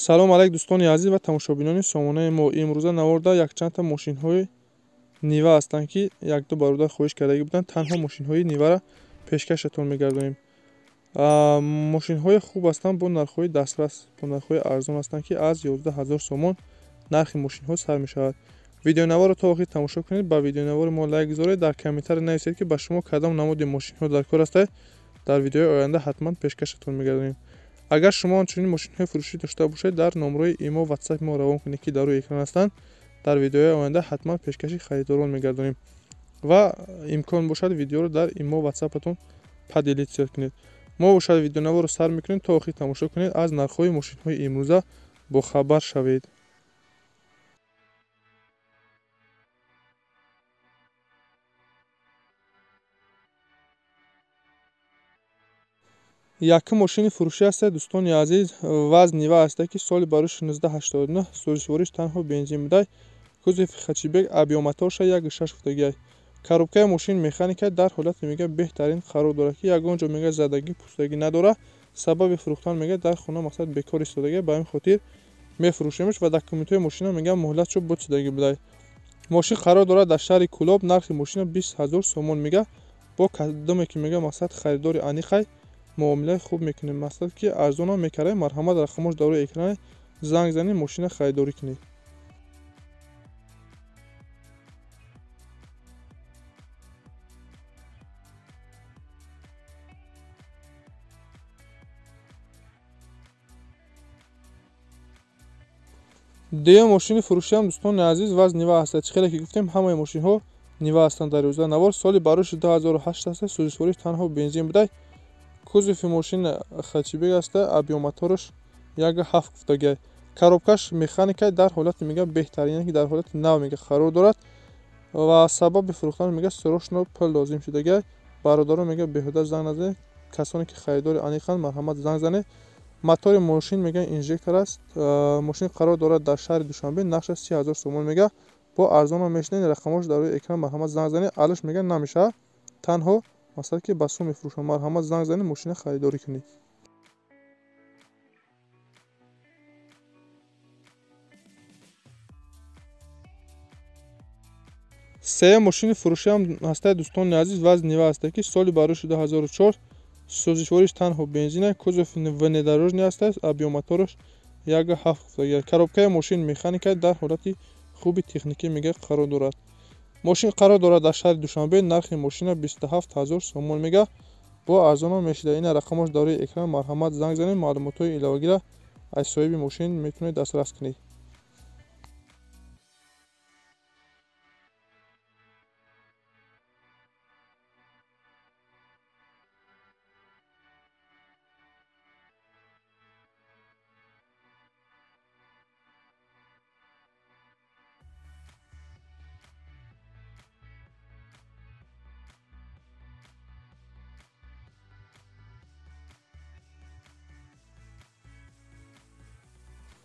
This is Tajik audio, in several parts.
салом алайк дӯстони азиз ва тамошобинони сомонаи мо. имрӯза наворда якчандта мошинҳои нива ҳастанд ки як-ду бародар хоҳиш кардаги буданд. Танҳо мошинҳои нивара пешкашатон мегардонем. мошинҳои хуб ҳастанд, бо нархҳои дастрас, бо нархҳои арзон ҳастанд ки аз 11 000 сомон нархи мошинҳо сар мешавад. видеонаварро то охир тамошо кунед. ба видеонавари мо лайк гузоред. дар комментаре нависед ки ба шумо кадом намуди мошинҳо дар кор ҳастед. дар видеои оянда ҳатман пешкашатон мегардонем. агар шумо анчунин мошинҳои фурӯшӣ дошта бошед, дар номрои имо ватсапи мо равон кунед ки дар рӯи экран ҳастанд. дар видеои оянда ҳатман пешкаши харидорон мегардонем ва имкон бошад видеоро дар имо ватсапатон падилитсия кунед. мо бошад видеонаварро сар мекунем. то охир тамошо кунед. аз нархҳои мошинҳои имрӯза бохабар шавед. якум мошини фурӯшӣ аст дӯстони азиз. вазн нива аст ки соли барои 1689 сӯзишвориш танҳо бензин будай. кузови хачибек абиомоторша 1.6 футагиай. коробкаи мошин механика дар ҳолати мега беҳтарин қарор дорад ки ягон ҷо мега задагӣ пӯстагӣ надора. сабаби фурӯхтан мега дар хона мақсад бекор истодагӣ. ба ин хотир мефурӯшемш ва документҳои мошина мега муҳлатшо бодшудагӣ будай. мошин қарор дорад дар шаҳри кӯлоб. нархи мошина 20 000 сомон мега. бо кадоме ки мега мақсад харидори аниқай муомилаи хуб мекунем. мақсад ки арзонам мекарай. марҳамат рақамош дар рӯи экране занг занӣ мошина харидорӣ кунед. дуюм мошини фурӯшиам дӯстони азиз вазн нива аст. чӣ хеле ки гуфтем ҳамаи мошинҳо нива ҳастанд. дар рӯза навор соли барои 2008 аст. сӯзишвориш танҳо бензин будай. кузови мошин хачибек аст. абиомотораш 1.7 футагиай. коробкаш механика дар ҳолати мега беҳтарин, яъне ки дар ҳолати нав мега қарор дорад ва сабаби фурӯхтан мега сурошно пул лозим шудагиай. бародарон мега беҳуда занг назанед. касоне ки харидори аниқанд марҳамат занг занед. мотори мошин мега инжектор аст. мошин қарор дорад дар шаҳри душанбе. нархаш 30 000 сомон мега. бо арзонам мешунед. рақамош дар рӯи экран. марҳамат занг занед. алиш мега намешавад. танҳо мақсад ки ба сум мефурӯшанд. марҳамат занг занед мошина харидорӣ кунед. сеюм мошини фурӯшиам ҳастай дӯстони азиз вазн нива аст ки соли барои 2004 сӯзишвориш танҳо бензинай. кузов внедорожный аст. абиомотораш 1.7 футагиай. коробкаи мошин механика дар ҳолати хуби техникӣ мега қарор дорад. мошин қарор дорад дар шаҳри душанбе. нархи мошина 27 000 сомон мега. бо арзонам мешуда. ина рақамош дар рӯи экран. марҳамат занг занед. маълумотҳои иловагира аз соҳиби мошин метавонед дастрас кунед.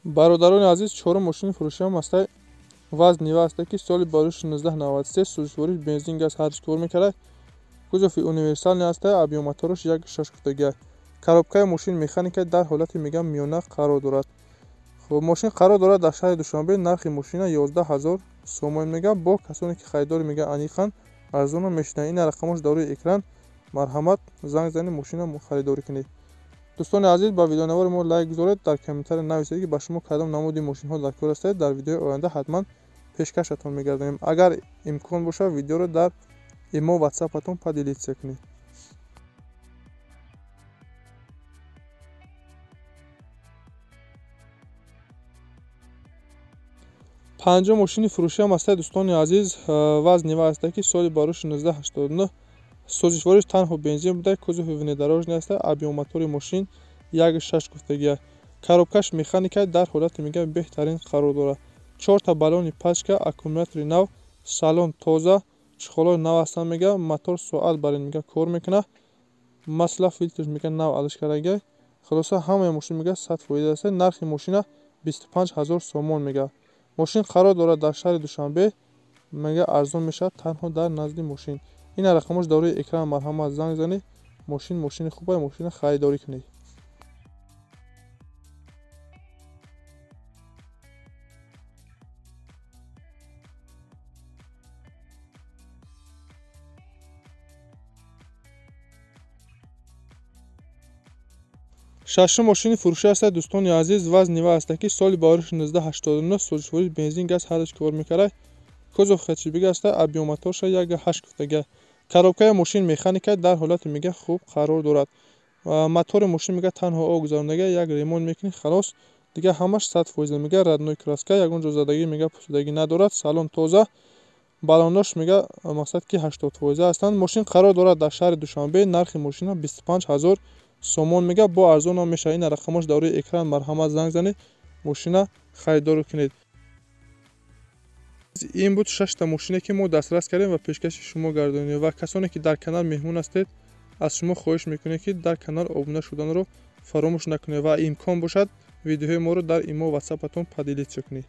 бародарони азиз чорум мошини фурӯшиам ҳастай. вазн нива аст ки соли барои 1693 сӯзишвориш бензин газ ҳарҷ кор мекарад. кузови универсални аст. абиомотораш 1.6 футагиай. коробкаи мошин механика дар ҳолати мега миёна қарор дорад. мошин қарор дорад дар шаҳри душанбе. нархи мошина 11 000 сомон мега. бо касоне ки харидори мега аниқанд арзонам мешунад. ина рақамош дар рӯи экран. марҳамат занг занед мошина харидорӣ кунед. дӯстони азиз ба видеонавари мо лайк гузоред. дар комментаре нависед ки ба шумо кадом намуди мошинҳо дар кор ҳастед. дар видеои оянда ҳатман пешкашатон мегардонем. агар имкон бошад видеоро дар имо ватсапатон падилитсия кунед. панҷум мошини фурӯшиам аст дӯстони азиз. вазн нива аст ки соли барои 1689 сӯзишвориш танҳо бензин будай. кузови внедорожный аст. абиомотори мошин 1.6 футагиай. коробкаш механика дар ҳолати мега беҳтарин қарор дорад. 4 баллони пачка. аккумулятори нав. салон тоза. чухолҳои нав ҳастанд мега. мотор соат бар ин мега кор мекунад. масла филтрш мега нав алиш кардаги. хулоса ҳамаи мошин мега 100% аст. нархи мошина 25 000 сомон мега. мошин қарор дорад дар шаҳри душанбе. мега арзон мешавад танҳо дар назди мошин. ина рақамош дар рӯи экран. марҳамат занг занед мошини хубай мошина харидорӣ кунед. шашум мошини фурӯшӣ аст дӯстони азиз вазни ва аст ки соли бароши 1989 сӯзишворӣ бензин газ ҳардуч кор мекард кузов хчбг аст объёмоторша 1.8 гуфтага коробкаи мошин механика дар ҳолати мега хуб қарор дорад мотори мошин мега танҳо об гузаронага як ремонт мекунӣ халос дига ҳамаш 100% мега родной краска ягон ҷо задагӣ мега пусудагӣ надорад салон тоза балонош мега мақсад ки 80% ҳастанд мошин қарор дорад дар шаҳри душанбе нархи мошина 25 000 сомон мега бо арзон ҳам мешавад ин рақамош дар рӯи экран марҳамат занг занед мошина харидор кунед ин буд 6 та мошине ки мо дастрас кардем ва пешкаши шумо гардонем ва касоне ки дар канал меҳмон ҳастед аз шумо хоҳиш мекунем ки дар канал обуна шуданро фаромӯш накунед ва имкон бошад видеоҳои моро дар имо ватсапатон падилитша кунед